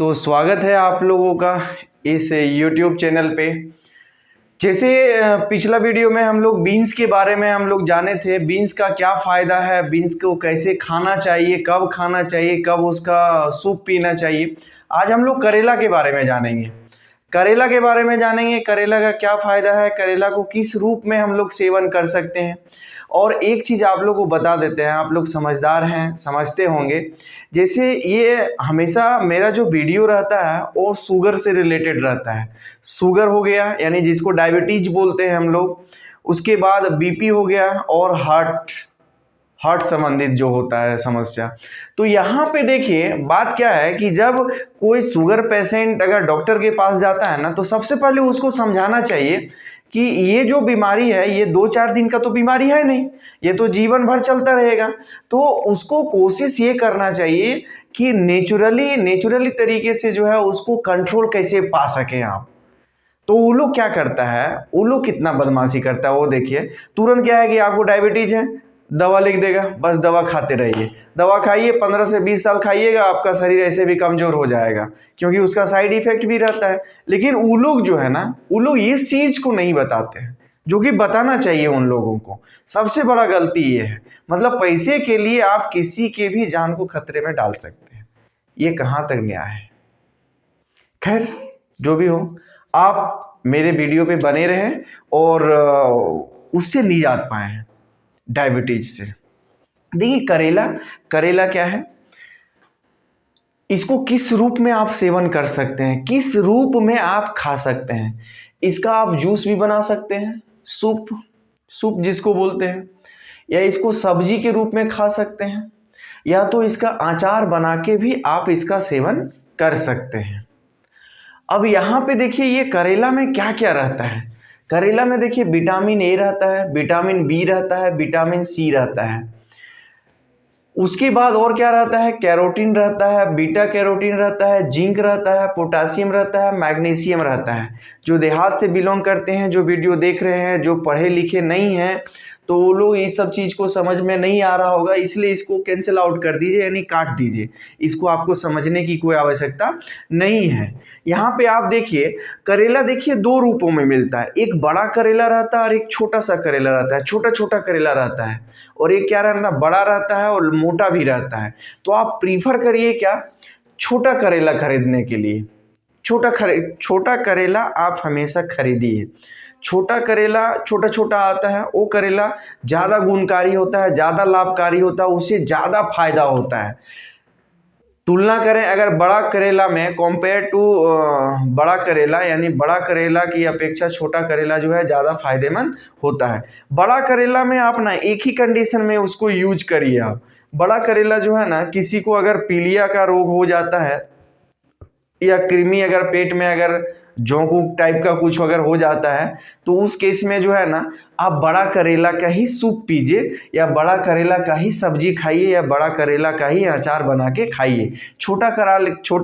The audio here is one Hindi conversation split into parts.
तो स्वागत है आप लोगों का इस YouTube चैनल पे। जैसे पिछला वीडियो में हम लोग बीन्स के बारे में हम लोग जाने थे, बीन्स का क्या फ़ायदा है, बीन्स को कैसे खाना चाहिए, कब खाना चाहिए, कब उसका सूप पीना चाहिए। आज हम लोग करेला के बारे में जानेंगे। करेला के बारे में जानेंगे, करेला का क्या फ़ायदा है, करेला को किस रूप में हम लोग सेवन कर सकते हैं। और एक चीज़ आप लोग को बता देते हैं, आप लोग समझदार हैं, समझते होंगे। जैसे ये हमेशा मेरा जो वीडियो रहता है वो शुगर से रिलेटेड रहता है। शुगर हो गया यानी जिसको डायबिटीज बोलते हैं हम लोग, उसके बाद बीपी हो गया और हार्ट संबंधित जो होता है समस्या। तो यहाँ पे देखिए बात क्या है कि जब कोई शुगर पेशेंट अगर डॉक्टर के पास जाता है ना, तो सबसे पहले उसको समझाना चाहिए कि ये जो बीमारी है ये 2-4 दिन का तो बीमारी है नहीं, ये तो जीवन भर चलता रहेगा। तो उसको कोशिश ये करना चाहिए कि नेचुरली तरीके से जो है उसको कंट्रोल कैसे पा सकें आप। तो वो लोग क्या करता है, वो लोग कितना बदमाशी करता है वो देखिए। तुरंत क्या है कि आपको डायबिटीज है, दवा लिख देगा, बस दवा खाते रहिए, दवा खाइए, 15 से 20 साल खाइएगा, आपका शरीर ऐसे भी कमजोर हो जाएगा, क्योंकि उसका साइड इफेक्ट भी रहता है। लेकिन वो लोग जो है ना, वो लोग इस चीज को नहीं बताते हैं जो कि बताना चाहिए उन लोगों को। सबसे बड़ा गलती ये है, मतलब पैसे के लिए आप किसी के भी जान को खतरे में डाल सकते हैं। ये कहाँ तक न्याय है। खैर जो भी हो, आप मेरे वीडियो पे बने रहें और उससे निजात पाएं डायबिटीज से। देखिए करेला क्या है, इसको किस रूप में आप सेवन कर सकते हैं, किस रूप में आप खा सकते हैं। इसका आप जूस भी बना सकते हैं, सूप जिसको बोलते हैं, या इसको सब्जी के रूप में खा सकते हैं, या तो इसका अचार बना के भी आप इसका सेवन कर सकते हैं। अब यहाँ पे देखिए ये करेला में क्या क्या रहता है। करेला में देखिए विटामिन ए रहता है, विटामिन बी रहता है, विटामिन सी रहता है। उसके बाद और क्या रहता है, कैरोटीन रहता है, बीटा कैरोटीन रहता है, जिंक रहता है, पोटासियम रहता है, मैग्नीशियम रहता है। जो देहात से बिलोंग करते हैं, जो वीडियो देख रहे हैं, जो पढ़े लिखे नहीं हैं, तो वो लोग इस सब चीज़ को समझ में नहीं आ रहा होगा, इसलिए इसको कैंसिल आउट कर दीजिए, यानी काट दीजिए। इसको आपको समझने की कोई आवश्यकता नहीं है। यहाँ पे आप देखिए करेला देखिए 2 रूपों में मिलता है, एक बड़ा करेला रहता है और एक छोटा सा करेला रहता है, छोटा करेला रहता है। और एक क्या रहता है, बड़ा रहता है और मोटा भी रहता है। तो आप प्रीफर करिए क्या, छोटा करेला खरीदने के लिए। छोटा करेला आप हमेशा खरीदिए। छोटा करेला छोटा आता है, वो करेला ज़्यादा गुणकारी होता है, ज़्यादा लाभकारी होता है, उससे ज़्यादा फायदा होता है। तुलना करें अगर बड़ा करेला में कंपेयर टू बड़ा करेला, यानी बड़ा करेला की अपेक्षा छोटा करेला जो है ज़्यादा फायदेमंद होता है। बड़ा करेला में आप ना एक ही कंडीशन में उसको यूज करिए आप। बड़ा करेला जो है ना, किसी को अगर पीलिया का रोग हो जाता है या कृमि अगर पेट में अगर जोंकू टाइप का कुछ अगर हो जाता है, तो उस केस में जो है ना आप बड़ा करेला का ही सूप पीजिए, या बड़ा करेला का ही सब्जी खाइए, या बड़ा करेला का ही अचार बना के खाइए। छोटा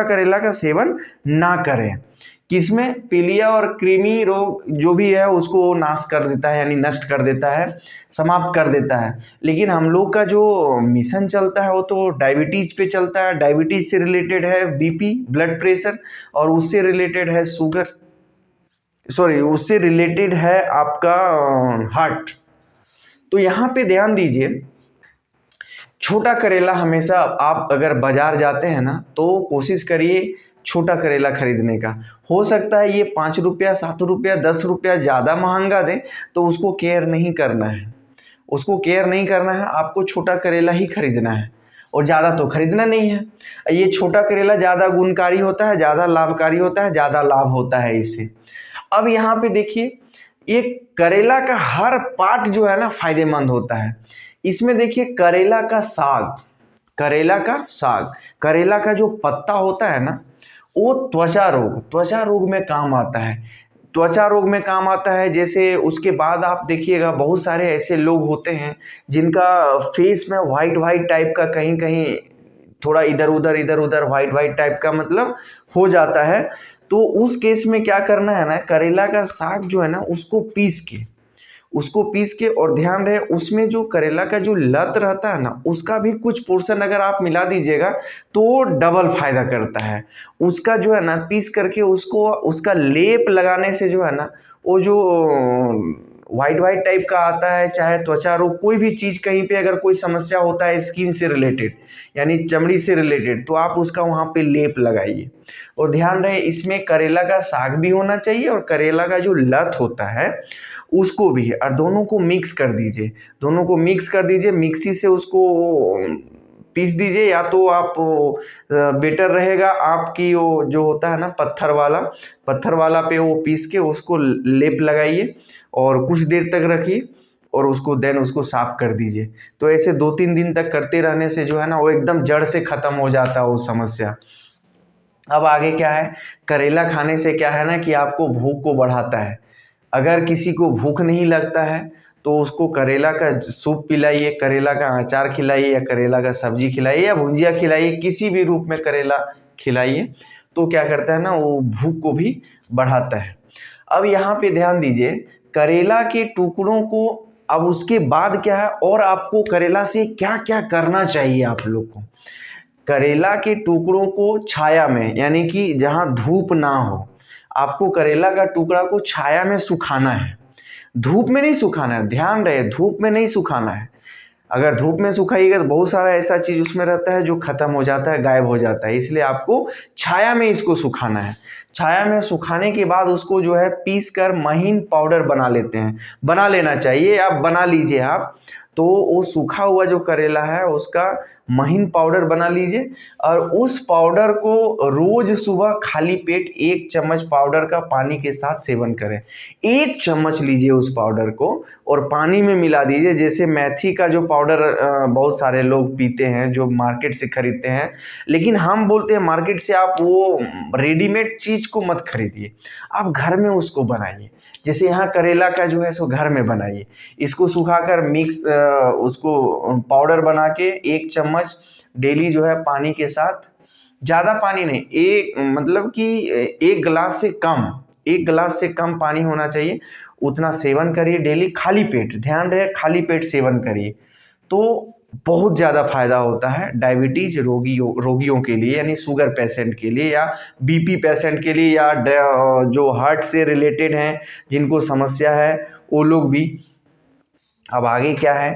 करेला का सेवन ना करें। किसमें, पीलिया और कृमि रोग जो भी है उसको नाश कर देता है, यानी नष्ट कर देता है, समाप्त कर देता है। लेकिन हम लोग का जो मिशन चलता है वो तो डायबिटीज पे चलता है। डायबिटीज से रिलेटेड है बीपी, ब्लड प्रेशर, और उससे रिलेटेड है उससे रिलेटेड है आपका हार्ट। तो यहाँ पे ध्यान दीजिए, छोटा करेला हमेशा आप अगर बाजार जाते हैं ना, तो कोशिश करिए छोटा करेला खरीदने का। हो सकता है ये 5 रुपया, 7 रुपया, 10 रुपया ज़्यादा महंगा दें, तो उसको केयर नहीं करना है। आपको छोटा करेला ही खरीदना है, और ज़्यादा तो खरीदना नहीं है। ये छोटा करेला ज़्यादा गुणकारी होता है, ज़्यादा लाभकारी होता है, ज़्यादा लाभ होता है इससे। अब यहाँ पे देखिए ये करेला का हर पार्ट जो है ना फायदेमंद होता है। इसमें देखिए करेला का साग, करेला का जो पत्ता होता है ना, वो त्वचा रोग में काम आता है। जैसे उसके बाद आप देखिएगा बहुत सारे ऐसे लोग होते हैं जिनका फेस में वाइट टाइप का कहीं कहीं थोड़ा इधर उधर वाइट टाइप का मतलब हो जाता है। तो उस केस में क्या करना है ना, करेला का साग जो है ना उसको उसको पीस के, और ध्यान रहे उसमें जो करेला का जो लत रहता है ना, उसका भी कुछ पोर्शन अगर आप मिला दीजिएगा तो डबल फायदा करता है। उसका जो है ना पीस करके उसको, उसका लेप लगाने से जो है ना, वो जो वाइट वाइट टाइप का आता है, चाहे त्वचा रोग कोई भी चीज़, कहीं पे अगर कोई समस्या होता है स्किन से रिलेटेड यानी चमड़ी से रिलेटेड, तो आप उसका वहाँ पे लेप लगाइए। और ध्यान रहे इसमें करेला का साग भी होना चाहिए और करेला का जो लत होता है उसको भी, और दोनों को मिक्स कर दीजिए, दोनों को मिक्स कर दीजिए, मिक्सी से उसको पीस दीजिए, या तो आप बेटर रहेगा आपकी वो जो होता है ना पत्थर वाला पे वो पीस के उसको लेप लगाइए और कुछ देर तक रखिए और उसको देन उसको साफ कर दीजिए। तो ऐसे 2-3 दिन तक करते रहने से जो है ना वो एकदम जड़ से ख़त्म हो जाता है वो समस्या। अब आगे क्या है, करेला खाने से क्या है ना कि आपको भूख को बढ़ाता है। अगर किसी को भूख नहीं लगता है तो उसको करेला का सूप पिलाइए, करेला का अचार खिलाइए, या करेला का सब्जी खिलाइए, या भुंजिया खिलाइए, किसी भी रूप में करेला खिलाइए, तो क्या करता है ना वो भूख को भी बढ़ाता है। अब यहाँ पे ध्यान दीजिए, करेला के टुकड़ों को, अब उसके बाद क्या है और आपको करेला से क्या क्या करना चाहिए आप लोग को। करेला के टुकड़ों को छाया में, यानी कि जहाँ धूप ना हो, आपको करेला का टुकड़ा को छाया में सुखाना है, धूप में नहीं सुखाना है। ध्यान रहे धूप में नहीं सुखाना है। अगर धूप में सुखाइएगा तो बहुत सारा ऐसा चीज़ उसमें रहता है जो ख़त्म हो जाता है, गायब हो जाता है, इसलिए आपको छाया में इसको सुखाना है। छाया में सुखाने के बाद उसको जो है पीस कर महीन पाउडर बना लेते हैं, बना लेना चाहिए, आप बना लीजिए आप। तो वो सूखा हुआ जो करेला है उसका महीन पाउडर बना लीजिए, और उस पाउडर को रोज सुबह खाली पेट 1 चम्मच पाउडर का पानी के साथ सेवन करें। 1 चम्मच लीजिए उस पाउडर को और पानी में मिला दीजिए। जैसे मेथी का जो पाउडर बहुत सारे लोग पीते हैं जो मार्केट से खरीदते हैं, लेकिन हम बोलते हैं मार्केट से आप वो रेडीमेड चीज़ को मत खरीदिए, आप घर में उसको बनाइए। जैसे यहाँ करेला का जो है सो घर में बनाइए, इसको सुखाकर मिक्स उसको पाउडर बना के 1 चम्मच डेली जो है पानी के साथ, ज़्यादा पानी नहीं, एक मतलब कि 1 गिलास से कम, 1 गिलास से कम पानी होना चाहिए, उतना सेवन करिए डेली खाली पेट। ध्यान रहे खाली पेट सेवन करिए, तो बहुत ज़्यादा फायदा होता है डायबिटीज रोगियों के लिए, यानी शुगर पेशेंट के लिए, या बीपी पेशेंट के लिए, या जो हार्ट से रिलेटेड हैं जिनको समस्या है वो लोग भी। अब आगे क्या है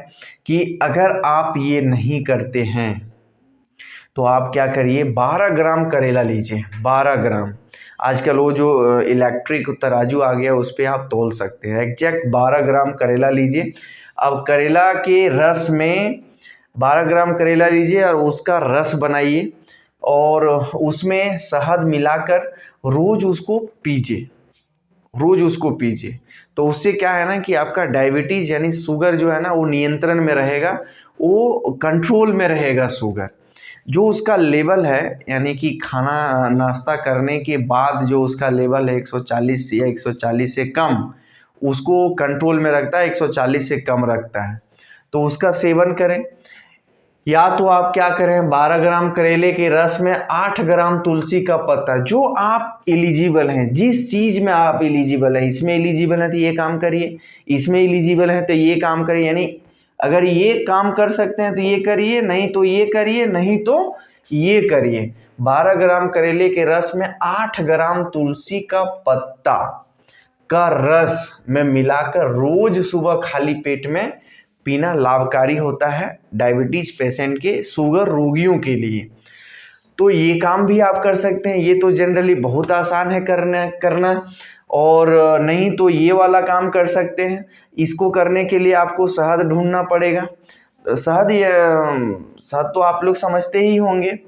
कि अगर आप ये नहीं करते हैं तो आप क्या करिए, 12 ग्राम करेला लीजिए, 12 ग्राम। आजकल वो जो इलेक्ट्रिक तराजू आ गया उस पर आप तोल सकते हैं। एग्जैक्ट 12 ग्राम करेला लीजिए। अब करेला के रस में 12 ग्राम करेला लीजिए और उसका रस बनाइए और उसमें शहद मिलाकर रोज़ उसको पीजिए, रोज़ उसको पीजिए। तो उससे क्या है ना कि आपका डायबिटीज़ यानी शुगर जो है ना वो नियंत्रण में रहेगा, वो कंट्रोल में रहेगा शुगर। जो उसका लेवल है यानी कि खाना नाश्ता करने के बाद जो उसका लेवल है 140 या 140 से कम, उसको कंट्रोल में रखता है, 140 से कम रखता है, तो उसका सेवन करें। या तो आप क्या करें, 12 ग्राम करेले के रस में 8 ग्राम तुलसी का पत्ता, जो आप एलिजिबल हैं, जिस चीज़ में आप एलिजिबल हैं, इसमें एलिजिबल है तो ये काम करिए, इसमें एलिजिबल है तो ये काम करिए, यानी अगर ये काम कर सकते हैं तो ये करिए, नहीं तो ये करिए, नहीं तो ये करिए। 12 ग्राम करेले के रस में 8 ग्राम तुलसी का पत्ता का रस में मिलाकर रोज सुबह खाली पेट में पीना लाभकारी होता है डायबिटीज पेशेंट के, शुगर रोगियों के लिए। तो ये काम भी आप कर सकते हैं। ये तो जनरली बहुत आसान है करना, और नहीं तो ये वाला काम कर सकते हैं। इसको करने के लिए आपको शहद ढूंढना पड़ेगा। शहद तो आप लोग समझते ही होंगे,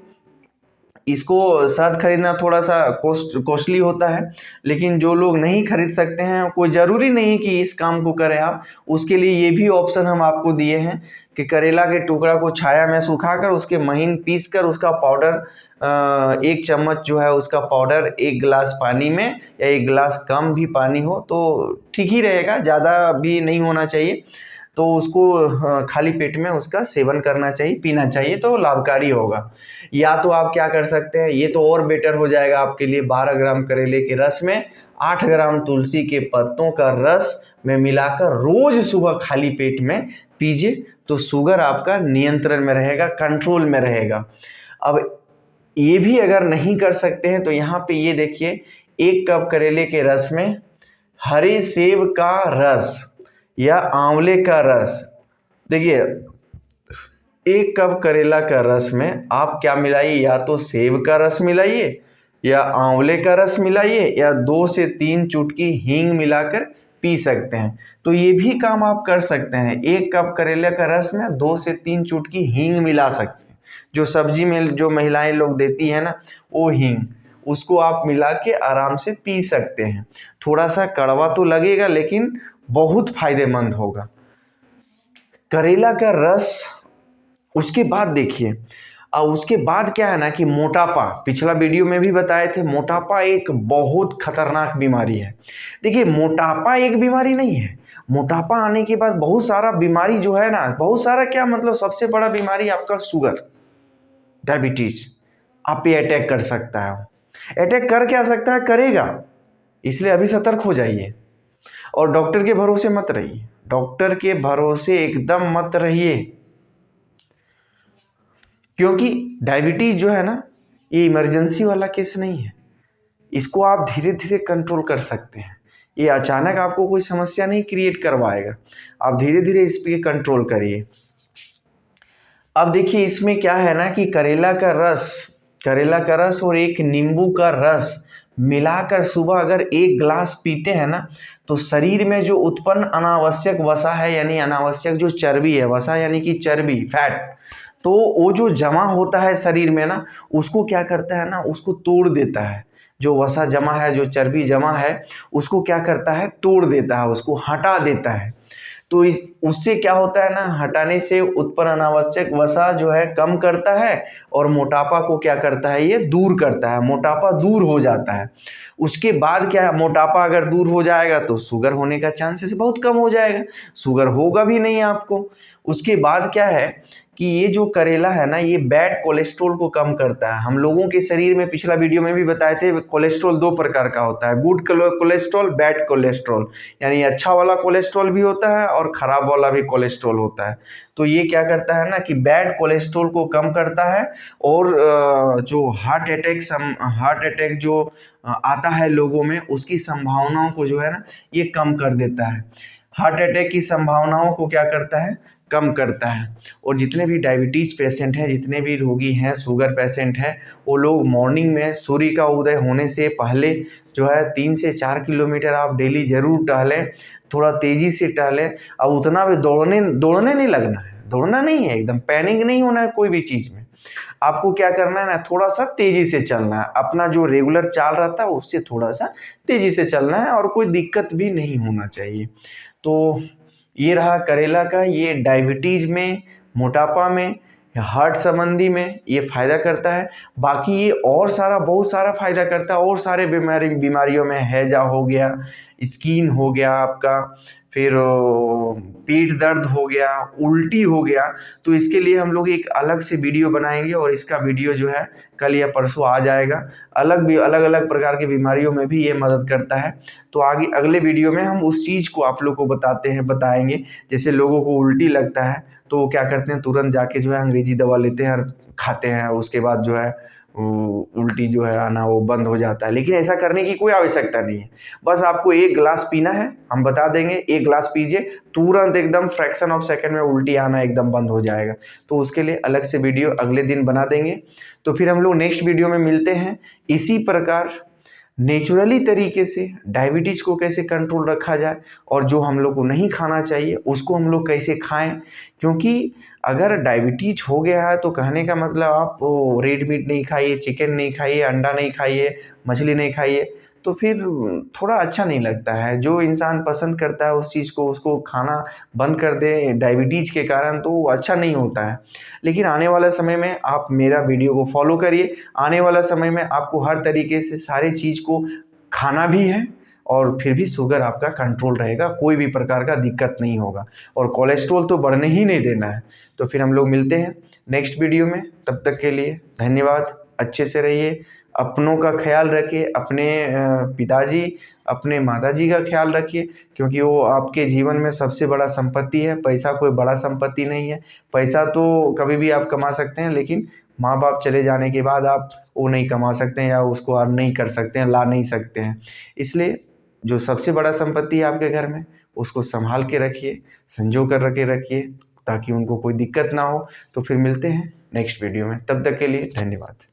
इसको शहद खरीदना थोड़ा सा कॉस्टली होता है, लेकिन जो लोग नहीं खरीद सकते हैं, कोई ज़रूरी नहीं कि इस काम को करें आप, उसके लिए ये भी ऑप्शन हम आपको दिए हैं कि करेला के टुकड़ा को छाया में सुखाकर उसके महीन पीस कर उसका पाउडर 1 चम्मच जो है उसका पाउडर 1 गिलास पानी में, या 1 गिलास कम भी पानी हो तो ठीक ही रहेगा, ज़्यादा भी नहीं होना चाहिए, तो उसको खाली पेट में उसका सेवन करना चाहिए, पीना चाहिए, तो लाभकारी होगा। या तो आप क्या कर सकते हैं, ये तो और बेटर हो जाएगा आपके लिए, 12 ग्राम करेले के रस में 8 ग्राम तुलसी के पत्तों का रस में मिलाकर रोज सुबह खाली पेट में पीजिए, तो शुगर आपका नियंत्रण में रहेगा, कंट्रोल में रहेगा। अब ये भी अगर नहीं कर सकते हैं तो यहाँ पे ये देखिए, 1 कप करेले के रस में हरे सेब का रस या आंवले का रस, देखिए 1 कप करेला का रस में आप क्या मिलाइए, या तो सेब का रस मिलाइए या आंवले का रस मिलाइए या 2 से 3 चुटकी हींग मिलाकर पी सकते हैं। तो ये भी काम आप कर सकते हैं, 1 कप करेले का रस में 2 से 3 चुटकी हींग मिला सकते हैं। जो सब्जी में जो महिलाएं लोग देती हैं ना, वो हींग, उसको आप मिला के आराम से पी सकते हैं। थोड़ा सा कड़वा तो लगेगा लेकिन बहुत फायदेमंद होगा करेला का रस। उसके बाद देखिए, उसके बाद क्या है ना कि मोटापा, पिछला वीडियो में भी बताए थे, मोटापा एक बहुत खतरनाक बीमारी है। देखिए मोटापा एक बीमारी नहीं है, मोटापा आने के बाद बहुत सारा बीमारी जो है ना, बहुत सारा क्या मतलब, सबसे बड़ा बीमारी आपका शुगर, डायबिटीज आप पे अटैक कर सकता है। अटैक कर क्या सकता है, करेगा, इसलिए अभी सतर्क हो जाइए और डॉक्टर के भरोसे मत रहिए, डॉक्टर के भरोसे एकदम मत रहिए, क्योंकि डायबिटीज जो है ना, ये इमरजेंसी वाला केस नहीं है, इसको आप धीरे धीरे कंट्रोल कर सकते हैं। ये अचानक आपको कोई समस्या नहीं क्रिएट करवाएगा, आप धीरे धीरे इस पे कंट्रोल करिए। अब देखिए इसमें क्या है ना कि करेला का रस और 1 नींबू का रस मिलाकर सुबह अगर 1 गिलास पीते हैं ना, तो शरीर में जो उत्पन्न अनावश्यक वसा है, यानी अनावश्यक जो चर्बी है, वसा यानी कि चर्बी, फैट, तो वो जो जमा होता है शरीर में ना, उसको क्या करता है ना, उसको तोड़ देता है। जो वसा जमा है, जो चर्बी जमा है, उसको क्या करता है, तोड़ देता है, उसको हटा देता है। तो उससे क्या होता है ना, हटाने से उत्पन्न अनावश्यक वसा जो है कम करता है और मोटापा को क्या करता है, ये दूर करता है, मोटापा दूर हो जाता है। उसके बाद क्या है, मोटापा अगर दूर हो जाएगा तो शुगर होने का चांसेस बहुत कम हो जाएगा, शुगर होगा भी नहीं आपको। उसके बाद क्या है कि ये जो करेला है ना, ये बैड कोलेस्ट्रॉल को कम करता है। हम लोगों के शरीर में पिछला वीडियो में भी बताए थे, कोलेस्ट्रॉल 2 प्रकार का होता है, गुड कोलेस्ट्रॉल, बैड कोलेस्ट्रॉल, यानी अच्छा वाला कोलेस्ट्रॉल भी होता है और ख़राब वाला भी कोलेस्ट्रॉल होता है। तो ये क्या करता है ना कि बैड कोलेस्ट्रॉल को कम करता है और जो हार्ट अटैक जो आता है लोगों में, उसकी संभावनाओं को जो है ना, ये कम कर देता है। हार्ट अटैक की संभावनाओं को क्या करता है, कम करता है। और जितने भी डायबिटीज़ पेशेंट हैं, जितने भी रोगी हैं, शुगर पेशेंट हैं, वो लोग मॉर्निंग में सूर्य का उदय होने से पहले जो है 3 से 4 किलोमीटर आप डेली ज़रूर टहलें, थोड़ा तेज़ी से टहलें। अब उतना भी दौड़ने नहीं लगना है, दौड़ना नहीं है, एकदम पैनिक नहीं होना है कोई भी चीज़ में। आपको क्या करना है ना, थोड़ा सा तेज़ी से चलना है, अपना जो रेगुलर चाल रहता है उससे थोड़ा सा तेज़ी से चलना है और कोई दिक्कत भी नहीं होना चाहिए। तो ये रहा करेला का, ये डायबिटीज़ में, मोटापा में, हार्ट संबंधी में ये फ़ायदा करता है। बाकी ये और सारा बहुत सारा फ़ायदा करता है, और सारे बीमारियों में, हैजा हो गया, स्किन हो गया आपका, फिर पेट दर्द हो गया, उल्टी हो गया, तो इसके लिए हम लोग एक अलग से वीडियो बनाएंगे और इसका वीडियो जो है कल या परसों आ जाएगा। अलग अलग प्रकार की बीमारियों में भी ये मदद करता है। तो आगे अगले वीडियो में हम उस चीज़ को आप लोग को बताएंगे। जैसे लोगों को उल्टी लगता है तो वो क्या करते हैं, तुरंत जाके जो है अंग्रेजी दवा लेते हैं और खाते हैं, उसके बाद जो है उल्टी जो है आना वो बंद हो जाता है। लेकिन ऐसा करने की कोई आवश्यकता नहीं है, बस आपको 1 गिलास पीना है, हम बता देंगे, 1 गिलास पीजिए, तुरंत एकदम फ्रैक्शन ऑफ सेकंड में उल्टी आना एकदम बंद हो जाएगा। तो उसके लिए अलग से वीडियो अगले दिन बना देंगे। तो फिर हम लोग नेक्स्ट वीडियो में मिलते हैं। इसी प्रकार नेचुरली तरीके से डायबिटीज़ को कैसे कंट्रोल रखा जाए और जो हम लोग को नहीं खाना चाहिए उसको हम लोग कैसे खाएं, क्योंकि अगर डायबिटीज़ हो गया है तो कहने का मतलब आप रेड मीट नहीं खाइए, चिकन नहीं खाइए, अंडा नहीं खाइए, मछली नहीं खाइए, तो फिर थोड़ा अच्छा नहीं लगता है। जो इंसान पसंद करता है उस चीज़ को, उसको खाना बंद कर दे डायबिटीज़ के कारण, तो वो अच्छा नहीं होता है। लेकिन आने वाला समय में आप मेरा वीडियो को फॉलो करिए, आने वाला समय में आपको हर तरीके से सारी चीज़ को खाना भी है और फिर भी शुगर आपका कंट्रोल रहेगा, कोई भी प्रकार का दिक्कत नहीं होगा और कोलेस्ट्रॉल तो बढ़ने ही नहीं देना है। तो फिर हम लोग मिलते हैं नेक्स्ट वीडियो में, तब तक के लिए धन्यवाद, अच्छे से रहिए, अपनों का ख्याल रखिए, अपने पिताजी, अपने माताजी का ख्याल रखिए, क्योंकि वो आपके जीवन में सबसे बड़ा संपत्ति है। पैसा कोई बड़ा संपत्ति नहीं है। पैसा तो कभी भी आप कमा सकते हैं, लेकिन माँ बाप चले जाने के बाद आप वो नहीं कमा सकते हैं या उसको अर्न नहीं कर सकते हैं, ला नहीं सकते हैं। इसलिए जो सबसे बड़ा संपत्ति है आपके घर में, उसको संभाल के रखिए, संजो कर रखे रखिए, ताकि उनको कोई दिक्कत ना हो। तो फिर मिलते हैं नेक्स्ट वीडियो में, तब तक के लिए धन्यवाद।